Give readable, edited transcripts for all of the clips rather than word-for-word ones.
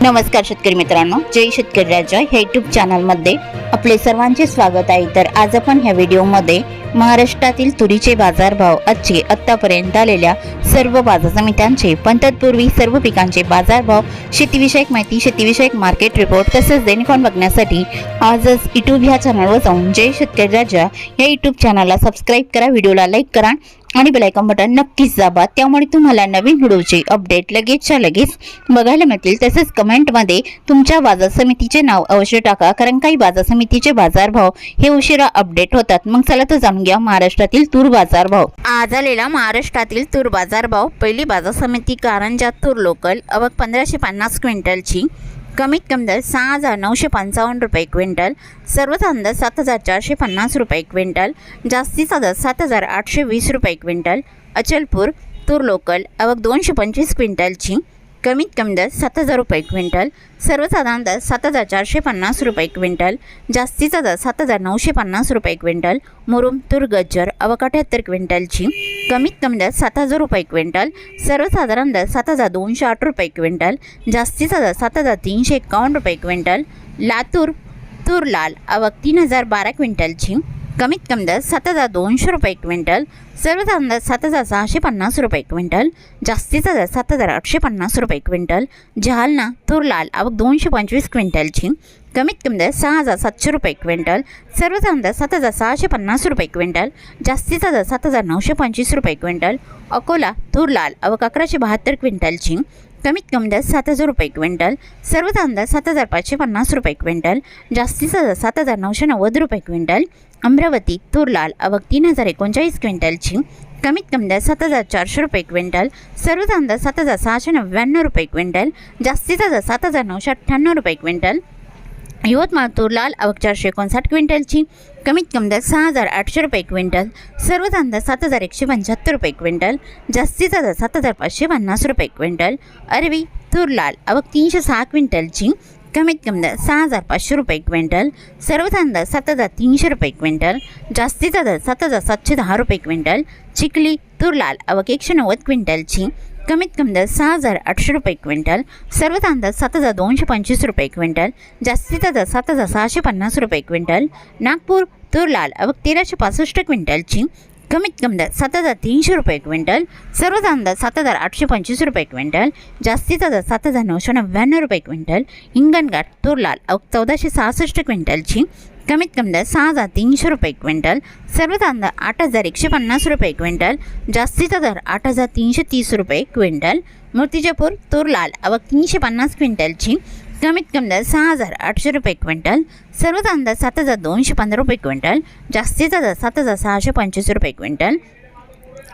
नमस्कार शेतकरी मित्रांनो, जय शेतकरी राजा ह्या यूट्यूब चॅनलमध्ये आपले सर्वांचे स्वागत आहे। तर आज आपण ह्या व्हिडिओमध्ये महाराष्ट्रातील तुरीचे बाजारभाव, आजचे आतापर्यंत आलेल्या सर्व बाजार समित्यांचे, पण तत्पूर्वी सर्व पिकांचे बाजारभाव, शेतीविषयक माहिती, शेतीविषयक मार्केट रिपोर्ट तसेच दैनिक बघण्यासाठी आजच यूट्यूब ह्या चॅनलवर जाऊन जय शेतकरी राजा या यूट्यूब चॅनलला सबस्क्राईब करा, व्हिडिओला लाईक करा आणि बेल आयकॉन बटन नक्कीच दाबा। त्यामुळे तुम्हाला नवीन व्हिडिओचे अपडेट लगेचच्या लगेच बघायला मिळतील। तसेच कमेंटमध्ये तुमच्या बाजार समितीचे नाव अवश्य टाका, कारण काही बाजार समितीचे बाजारभाव हे उशिरा अपडेट होतात। मग चला तर जाणून घ्या महाराष्ट्रातील तूर बाजारभाव। आज आलेला महाराष्ट्रातील तूर बाजारभाव। पहिली बाजार समिती कारंजा तूर लोकल, आवक 1550 क्विंटलची, कमीत कमी दर 6955 रुपये क्विंटल, सर्वसाधारण दर 7450 रुपये क्विंटल, जास्तीचा दर 7820 रुपये क्विंटल। अचलपूर तूर लोकल, आवक 225 क्विंटलची, कमीत कमी दर 7000 रुपये क्विंटल, सर्वसाधारण दर 7450 रुपये क्विंटल, जास्तीचा दर 7950 रुपये क्विंटल। मुरुम तूर गज्जर, आवक 78 क्विंटलची, कमीत कमी दर 7000 रुपये क्विंटल, सर्वसाधारण दर 7208 रुपये क्विंटल, जास्तीचा दर 7351 रुपये क्विंटल। लातूर तूर लाल, आवक 3012 क्विंटलची, कमीत कमी दर 7200 रुपये क्विंटल, सर्वसाधारण दर 7650 रुपये क्विंटल, जास्तीचा दर 7850 रुपये क्विंटल। जालना तूर लाल, आवक 225 क्विंटलची, कमीत कमी दर 6700 रुपये क्विंटल, सर्वसाधारण दर 7650 रुपये क्विंटल, जास्तीचा दर 7925 रुपये क्विंटल। अकोला तूर लाल, आवक 1172 क्विंटलची, कमीत कमी दर 7000 रुपये क्विंटल, सर्वसाधारण दर 7550 रुपये क्विंटल, जास्तीचा दर 7990 रुपये क्विंटल। अमरावती तूर लाल, आवक 3039 क्विंटलची, कमीत कमी दर 7400 रुपये क्विंटल, सर्वसाधारण दर 7699 रुपये क्विंटल, जास्तीचा दर 7998 रुपये क्विंटल। यवतमाळ तूर लाल, आवक 459 क्विंटलची, कमीत कमी दर 6800 रुपये क्विंटल, सर्वसाधारण दर 7175 रुपये क्विंटल, जास्तीचा दर 7550 रुपये क्विंटल। अरवी तूर लाल, आवक 306 क्विंटलची, कमीत कमी दर 6500 रुपये क्विंटल, सर्वसाधारण दर 7300 रुपये क्विंटल, जास्तीचा दर 7710 रुपये क्विंटल। चिखली तूर लाल, आवक 190 क्विंटलची, कमीत कमी दर 6800 रुपये क्विंटल, सर्वसाधारण दर 7225 रुपये क्विंटल, जास्तीचा दर 7650 रुपये क्विंटल। नागपूर तूर लाल, आवक 1365 क्विंटलची, कमीत कमी दर 7300 रुपये क्विंटल, सर्वसाधारण दर 7825 रुपये क्विंटल, जास्तीचा दर 7999 रुपये क्विंटल। हिंगणघाट तूर लाल, आवक 1466 क्विंटलची, कमीत कमी दर 6300 रुपये क्विंटल, सर्वसाधारण दर 8150 रुपये क्विंटल, जास्तीचा दर 8330 रुपये क्विंटल। मूर्तिजापूर तूर लाल, आवक 350 क्विंटलची, कमीत कमी दर 6800 रुपये क्विंटल, सर्वसाधारण दर 7215 रुपये क्विंटल, जास्तीचा दर 7625 रुपये क्विंटल।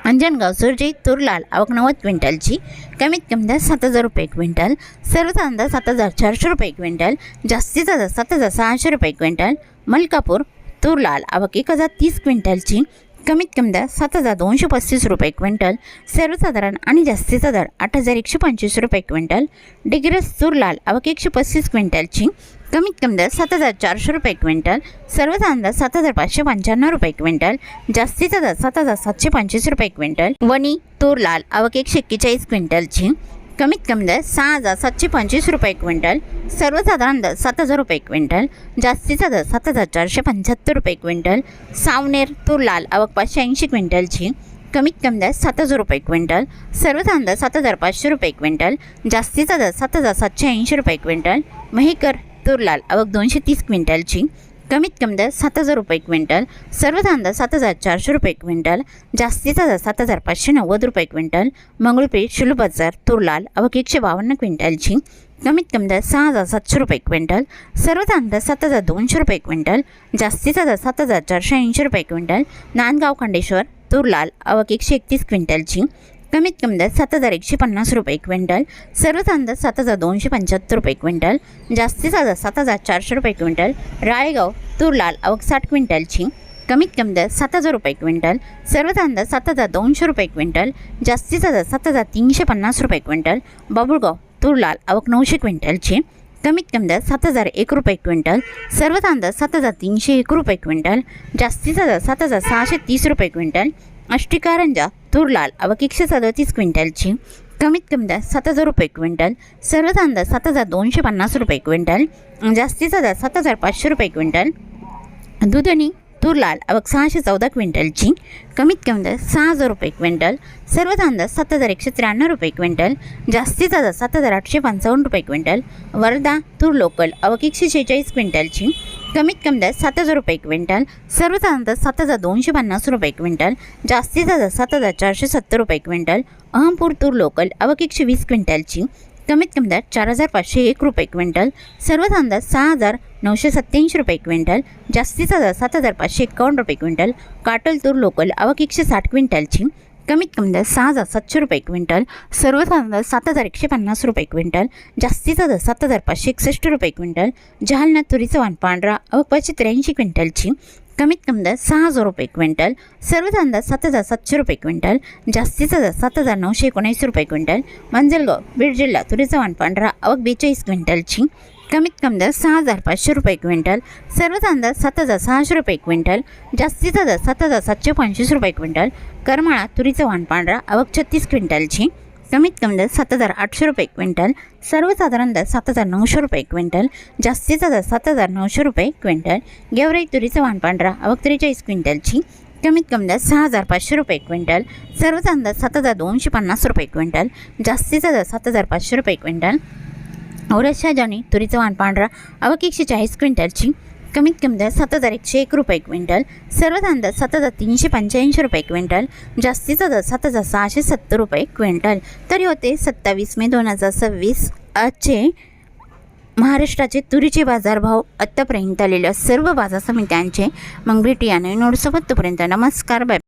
अंजनगाव सुरजी तूर लाल, आवक 90 क्विंटलची, कमीत कमी दर 7000 रुपये क्विंटल, सर्वसाधारण दर 7400 रुपये क्विंटल, जास्तीचा दर 7600 रुपये क्विंटल। मलकापूर तूर लाल, आवक 1030 क्विंटलची, कमीत कमी दर 7235 रुपये क्विंटल, सर्वसाधारण आणि जास्तीचा दर 8125 रुपये क्विंटल। डिग्रस तूर लाल, आवक 135 क्विंटलची, कमीत कमी दर 7400 रुपये क्विंटल, सर्वसाधारण दर 7595 रुपये क्विंटल, जास्तीचा दर 7725 रुपये क्विंटल। वणी तूर लाल, आवक 141 क्विंटलची, कमीत कमी दर 6725 रुपये क्विंटल, सर्वसाधारण दर 7000 रुपये क्विंटल, जास्तीचा दर 7475 रुपये क्विंटल। सावनेर तूर लाल, आवक 580 क्विंटलची, कमीत कमी दर 7000 रुपये क्विंटल, सर्वसाधारण दर 7500 रुपये क्विंटल, जास्तीचा दर 7780 रुपये क्विंटल। महेकर तूर लाल, आवक 230 क्विंटलची, कमीत कमी दर 7000 रुपये क्विंटल, सर्वसाधारण दर 7400 रुपये क्विंटल, जास्तीचा दर 7590 रुपये क्विंटल। मंगळूरपेठ शिलू बाजार तूर लाल, आवक 152 क्विंटलची, कमीत कमी दर 6700 रुपये क्विंटल, सर्वसाधारण दर 7200 रुपये क्विंटल, जास्तीचा दर 7480 रुपये क्विंटल। नांदगाव खंडेश्वर तूर लाल, आवक 131 क्विंटलची, कमीत कमी दर 7150 रुपये क्विंटल, सर्वसाधारण दर 7275 रुपये क्विंटल, जास्तीचा दर 7400 रुपये क्विंटल। राळेगाव तूर लाल, आवक 60 क्विंटलची, कमीत कमी दर 7000 रुपये क्विंटल, सर्वसाधारण दर 7200 रुपये क्विंटल, जास्तीचा दर 7350 रुपये क्विंटल। बाबुळगाव तूर लाल, आवक 900 क्विंटलची, कमीत कमी दर 7001 रुपये क्विंटल, सर्वसाधारण दर 7301 रुपये क्विंटल, जास्तीचा दर 7630 रुपये क्विंटल। आष्टी कारंजा तूर लाल, आवक 137 क्विंटलची, कमीत कमी दर 7,000 रुपये क्विंटल, सर्वसाधारण दर 7,250 रुपये क्विंटल, जास्तीचा दर 7,500 रुपये क्विंटल. दूध आणि तूर लाल आवक 614 क्विंटलची, कमीत कमी दर 6,000 रुपये क्विंटल, सर्वसाधारण दर 7,193 रुपये क्विंटल, जास्तीचा दर 7,855 रुपये क्विंटल. वर्धा तूर लोकल आवक 146 क्विंटलची, कमीत कमी दर 7,000 रुपये क्विंटल, सर्वसाधारण दर 7,250 रुपये क्विंटल, जास्तीचा दर 7,470 रुपये क्विंटल. अहमपूर तूर लोकल आवक 120 क्विंटलची, कमीत कमी दर 4,501 रुपये क्विंटल, सर्वसाधारण दर 6,987 रुपये क्विंटल, जास्तीचा दर 7,551 रुपये क्विंटल. काटोल तूर लोकल आवक 160 क्विंटलची, कमीत कमी दर 6,700 रुपये क्विंटल, सर्वसाधारण दर 7,150 रुपये क्विंटल, जास्तीचा दर 7,561 रुपये क्विंटल. जालना तुरीचा वाण पांढरा आवक 583 क्विंटलची, कमीत कमी दर 6,000 रुपये क्विंटल, सर्वसाधारण दर 7,700 रुपये क्विंटल, जास्तीचा दर 7,919 रुपये क्विंटल. मांजलगाव बीड जिल्हा तुरीचा वाण पांढरा आवक 42 क्विंटलची, कमीत कमी दर 6,500 रुपये क्विंटल, सर्वसाधारण दर 7,600 रुपये क्विंटल, जास्तीचा दर 7,725 रुपये क्विंटल. करमाळा तुरीचा वाण पांढरा आवक 36 क्विंटलची, कमीत कमी दर 7,800 रुपये क्विंटल, सर्वसाधारण दर 7,900 रुपये क्विंटल, जास्तीचा दर 7,900 रुपये क्विंटल. गेवराई तुरीचा वाण पांढरा आवक 43 क्विंटलची, कमीत कमी दर 6,500 रुपये क्विंटल, सर्वसाधारण दर 7,250 रुपये क्विंटल, जास्तीचा दर 7,500 रुपये क्विंटल. औरक्षा जाणी तुरीचा वाण पांढरा आवक 140 क्विंटलची, कमीत कमी दर 7,101 रुपये क्विंटल, सर्वसाधारण दर 7,385 रुपये क्विंटल, जास्तीचा दर 7,670 रुपये क्विंटल. तरी होते 27 मे 2026 आजचे महाराष्ट्राचे तुरीचे बाजारभाव आत्तापर्यंत आलेल्या सर्व बाजार समित्यांचे. मग भेटूया नवीन नोट्सोबत. तोपर्यंत नमस्कार, बाय.